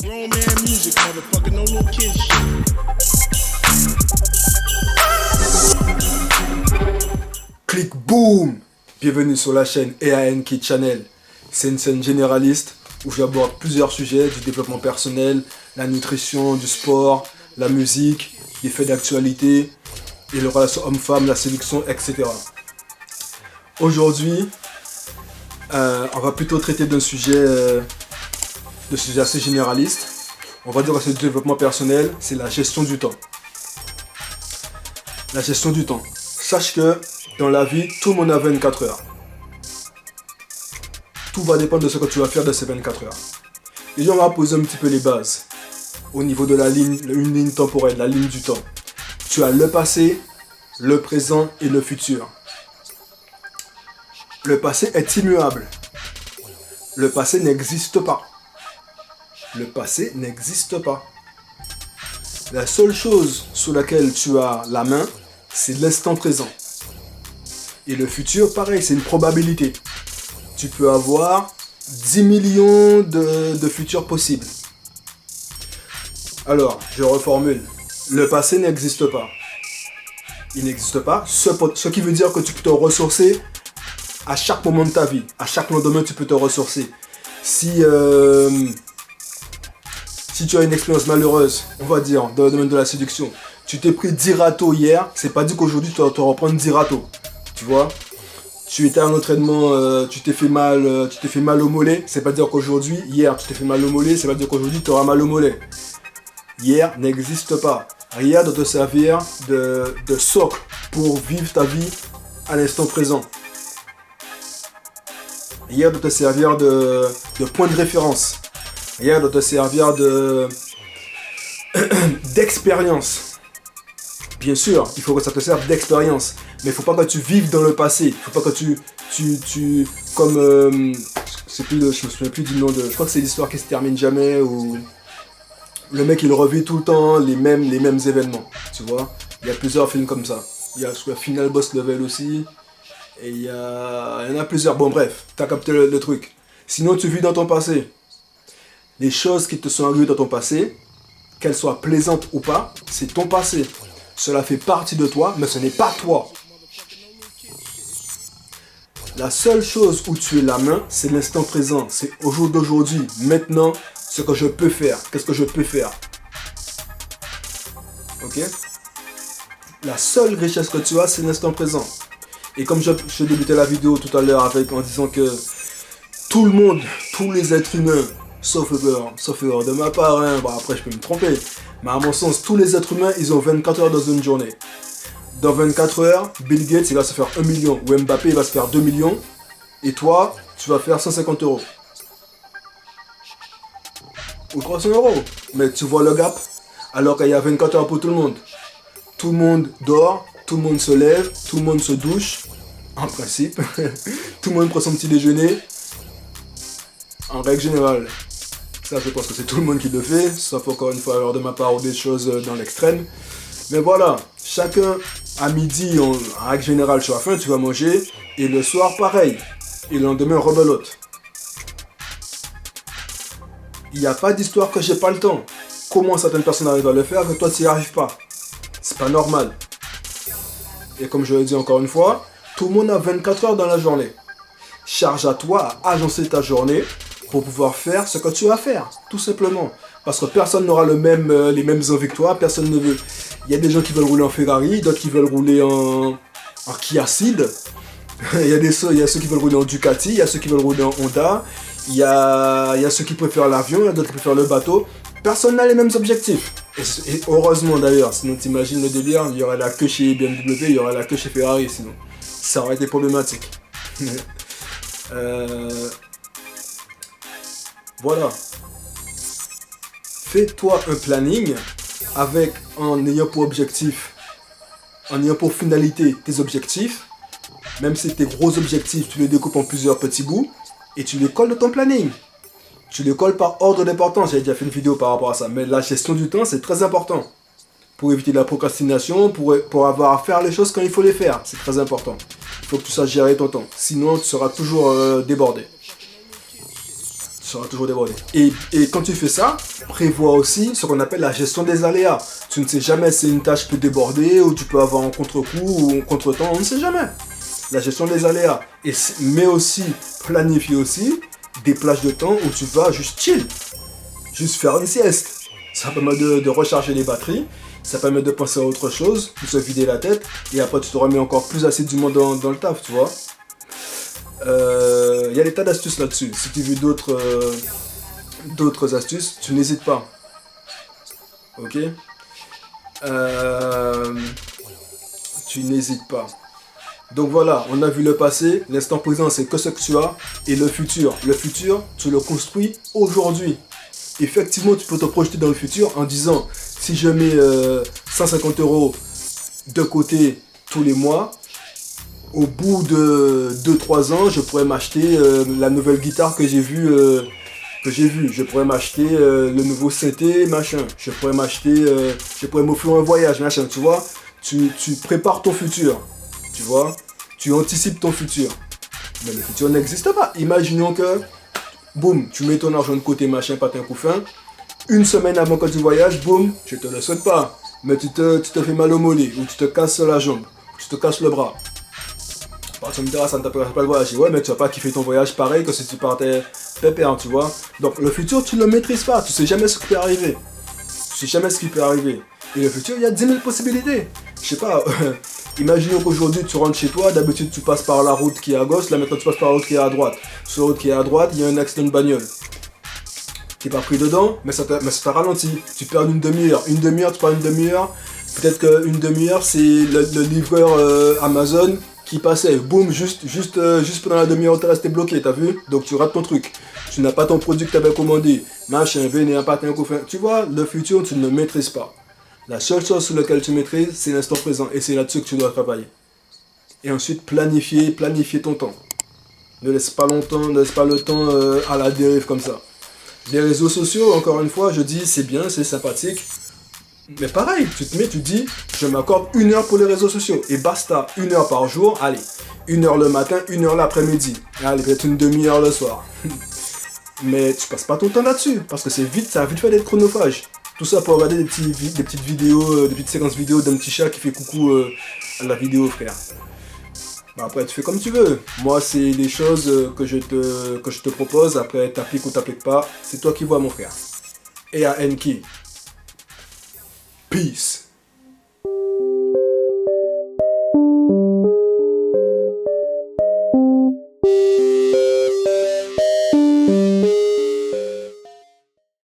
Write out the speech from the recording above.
Grown man music, motherfucker, no little kid shit. Clic boom! Bienvenue sur la chaîne EAN Kid Channel. C'est une chaîne généraliste où j'aborde plusieurs sujets du développement personnel, la nutrition, du sport, la musique, les faits d'actualité et les relations homme-femme, la séduction, etc. Aujourd'hui, on va plutôt traiter d'un sujet assez généraliste. On va dire que c'est le développement personnel, c'est la gestion du temps. La gestion du temps. Sache que dans la vie, tout le monde a 24 heures. Tout va dépendre de ce que tu vas faire de ces 24 heures. Déjà, on va poser un petit peu les bases. Au niveau de la ligne, une ligne temporelle, la ligne du temps. Tu as le passé, le présent et le futur. Le passé est immuable. Le passé n'existe pas. Le passé n'existe pas. La seule chose sur laquelle tu as la main, c'est l'instant présent. Et le futur, pareil, c'est une probabilité. Tu peux avoir 10 millions de futurs possibles. Alors, je reformule. Le passé n'existe pas. Il n'existe pas, ce qui veut dire que tu peux te ressourcer à chaque moment de ta vie. À chaque lendemain, tu peux te ressourcer. Si tu as une expérience malheureuse, on va dire, dans le domaine de la séduction, tu t'es pris 10 râteaux hier, c'est pas dit qu'aujourd'hui tu vas te reprendre 10 râteaux. Tu vois? Tu étais à un entraînement, tu t'es fait mal au mollet, c'est pas dire qu'aujourd'hui, hier tu t'es fait mal au mollet, c'est pas dire qu'aujourd'hui tu auras mal au mollet. Hier n'existe pas. Rien doit te servir de socle pour vivre ta vie à l'instant présent. Hier doit te servir de point de référence. Hier doit te servir d'expérience. Bien sûr, il faut que ça te serve d'expérience. Mais il ne faut pas que tu vives dans le passé. Il ne faut pas que tu comme je me souviens plus du nom de. Je crois que c'est l'histoire qui se termine jamais où le mec il revit tout le temps les mêmes événements. Tu vois, il y a plusieurs films comme ça. Il y a Final Boss Level aussi. Et il y en a plusieurs. Bon bref, t'as capté le truc. Sinon tu vis dans ton passé. Les choses qui te sont arrivées dans ton passé, qu'elles soient plaisantes ou pas, c'est ton passé. Cela fait partie de toi, mais ce n'est pas toi. La seule chose où tu es la main, c'est l'instant présent. C'est au jour d'aujourd'hui, maintenant, ce que je peux faire. Qu'est-ce que je peux faire? Ok? La seule richesse que tu as, c'est l'instant présent. Et comme je débutais la vidéo tout à l'heure en disant que tout le monde, tous les êtres humains, sauf erreur de ma part, hein, bon après je peux me tromper, mais à mon sens, tous les êtres humains, ils ont 24 heures dans une journée. Dans 24 heures, Bill Gates, il va se faire 1 million, ou Mbappé, il va se faire 2 millions, et toi, tu vas faire 150 euros. Ou 300 euros. Mais tu vois le gap, alors qu'il y a 24 heures pour tout le monde. Tout le monde dort, tout le monde se lève, tout le monde se douche, en principe. Tout le monde prend son petit déjeuner, en règle générale. Ça, je pense que c'est tout le monde qui le fait, sauf encore une fois alors de ma part ou des choses dans l'extrême. Mais voilà, chacun à midi, en règle générale, tu as faim, tu vas manger, et le soir, pareil. Et le lendemain, rebelote. Il n'y a pas d'histoire que j'ai pas le temps. Comment certaines personnes arrivent à le faire que toi, tu n'y arrives pas? C'est pas normal. Et comme je l'ai dit encore une fois, tout le monde a 24 heures dans la journée. Charge à toi à agencer ta journée pour pouvoir faire ce que tu as à faire, tout simplement. Parce que personne n'aura les mêmes envies que toi, personne ne veut. Il y a des gens qui veulent rouler en Ferrari, d'autres qui veulent rouler en Kia Ceed. Il y a ceux qui veulent rouler en Ducati, il y a ceux qui veulent rouler en Honda, il y a ceux qui préfèrent l'avion, il y a d'autres qui préfèrent le bateau. Personne n'a les mêmes objectifs. Et heureusement d'ailleurs, sinon t'imagines le délire, il y aurait la queue chez BMW, il y aurait la queue chez Ferrari sinon. Ça aurait été problématique. Voilà. Fais-toi un planning en ayant pour objectif, en ayant pour finalité tes objectifs. Même si tes gros objectifs, tu les découpes en plusieurs petits bouts et tu les colles dans ton planning. Tu les colles par ordre d'importance. J'avais déjà fait une vidéo par rapport à ça. Mais la gestion du temps, c'est très important. Pour éviter la procrastination, pour avoir à faire les choses quand il faut les faire. C'est très important. Il faut que tu saches gérer ton temps. Sinon, tu seras toujours débordé. tu seras toujours débordé. Et quand tu fais ça, prévois aussi ce qu'on appelle la gestion des aléas. Tu ne sais jamais si une tâche peut déborder, ou tu peux avoir un contre-coup ou un contre-temps, on ne sait jamais. La gestion des aléas. Mais aussi, planifier aussi des plages de temps où tu vas juste chill. Juste faire une sieste. Ça permet de recharger les batteries. Ça permet de penser à autre chose, de se vider la tête. Et après, tu te remets encore plus assidûment dans le taf, tu vois. Il y a des tas d'astuces là-dessus. Si tu veux d'autres astuces, tu n'hésites pas. Ok, tu n'hésites pas. Donc voilà, on a vu le passé, l'instant présent c'est que ce que tu as, et le futur, tu le construis aujourd'hui. Effectivement, tu peux te projeter dans le futur en disant, si je mets 150 € de côté tous les mois, au bout de 2-3 ans, je pourrais m'acheter la nouvelle guitare que j'ai vue. Je pourrais m'acheter le nouveau synthé, machin. Je pourrais m'offrir un voyage, machin. Tu vois, tu prépares ton futur. Tu vois, tu anticipes ton futur. Mais le futur n'existe pas. Imaginons que, boum, tu mets ton argent de côté, machin, patin couffin. Une semaine avant que tu voyages, boum, je te le souhaite pas. Mais tu te fais mal au mollet, ou tu te casses la jambe, ou tu te casses le bras. Bah, tu me diras, ça ne t'intéresse pas le voyage. Ouais, mais tu vas pas kiffer ton voyage pareil que si tu partais pépère, tu vois. Donc le futur, tu ne le maîtrises pas. Tu sais jamais ce qui peut arriver. Et le futur, il y a 10 000 possibilités. Je sais pas, imaginons qu'aujourd'hui tu rentres chez toi, d'habitude tu passes par la route qui est à gauche, là maintenant tu passes par la route qui est à droite. Sur la route qui est à droite, il y a un accident de bagnole. T'es pas pris dedans, mais ça t'a ralenti. Tu perds une demi-heure. Une demi-heure, tu perds une demi-heure. Peut-être qu'une demi-heure, c'est le livreur Amazon qui passait. Boum, juste pendant la demi-heure, t'es resté bloqué, t'as vu? Donc tu rates ton truc. Tu n'as pas ton produit que t'avais commandé. Machin, vénéa, patin, couffin. Tu vois, le futur, tu ne le maîtrises pas. La seule chose sur laquelle tu maîtrises, c'est l'instant présent. Et c'est là-dessus que tu dois travailler. Et ensuite, planifier ton temps. Ne laisse pas le temps à la dérive comme ça. Les réseaux sociaux, encore une fois, je dis, c'est bien, c'est sympathique. Mais pareil, tu te mets, tu dis, je m'accorde 1 heure pour les réseaux sociaux. Et basta, 1 heure par jour, allez. 1 heure le matin, 1 heure l'après-midi. Allez, peut-être une demi-heure le soir. Mais tu passes pas ton temps là-dessus. Parce que ça a vite fait d'être chronophage. Tout ça pour regarder des petites vidéos, des petites séquences vidéo d'un petit chat qui fait coucou à la vidéo, frère. Bah après, tu fais comme tu veux. Moi, c'est des choses que je te propose. Après, t'appliques ou t'appliques pas. C'est toi qui vois, mon frère. Et à Enki. Peace.